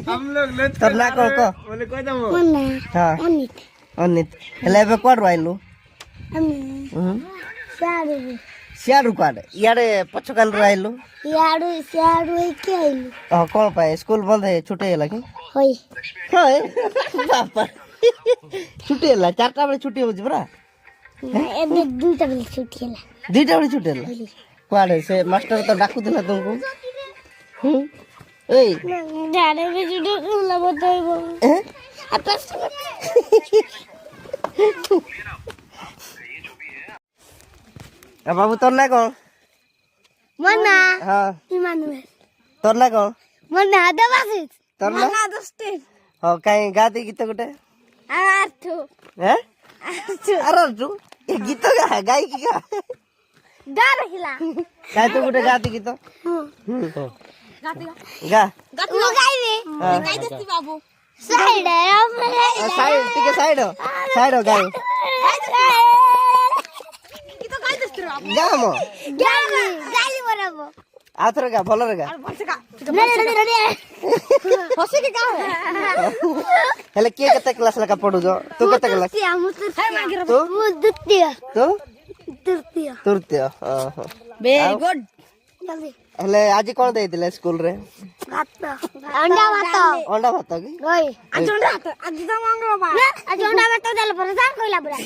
हम लोग लेट तोर ना को बोले कोई दमो हाँ अनित हेले एबे कोड राइलु सियाडु काड यारे पछकान राइलु कोन पाए स्कूल बंद है छुट्टी है लगे होय बापा छुट्टी है 4टा बजे छुट्टी हो जबरा एबे 2टा बजे छुट्टी है 2टा बजे छुट्टी है कुआडे से मास्टर तो डाकू दिला तुमको ए डाले में छुट्टी होला बताइबो अब बाबू तोर ना कौन मना हाँ इमानुएल तोर ना कौन मना दबासित तोर ना दस्ते हाँ कहीं गाती गीत गुटे आर्थो हैं अरे तू ये गीत गा गाई की गा डर हिला गाय तो गुटे गाती गीत गाती गा वो गाइबे गाइ दस्ती बाबू साइड है साइड ठीक है साइड हो गाय की तो गाइ दस्ती बाबू गा मो गाली बराबो आथर गा भलो रे गा हसी के का हेले के कते क्लास लका पढु जो तू कते क्लास तू द्वितीय तू तृतीय तृतीय हां वेरी गुड जल्दी हेले आज कोन देइतिले स्कूल रे भात अंडा भात की ओय आज अंडा भात आज तो मंगलो बा आज अंडा भात देल पर जान कोइला बुरा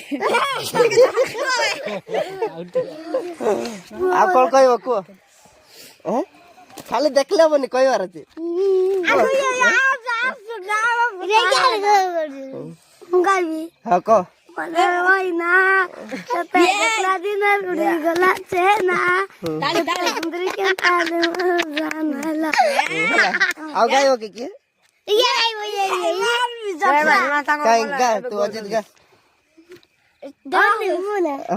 आ कोन कहबो को हैं खाली देखले बनी कहबार अछि गाइबी हां को ओय ना ते एकला दिन उड़ी गला छे ना ताली सुंदरी के ताले जानला आ गायो के ये ये काई गा तू अजित गा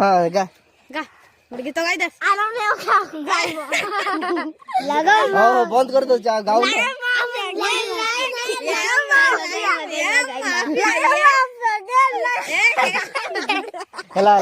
हां गा गा मुर्गी तो गाइ दे आराम ले गाइबो लगा हां बंद कर दो जा गाओ हेला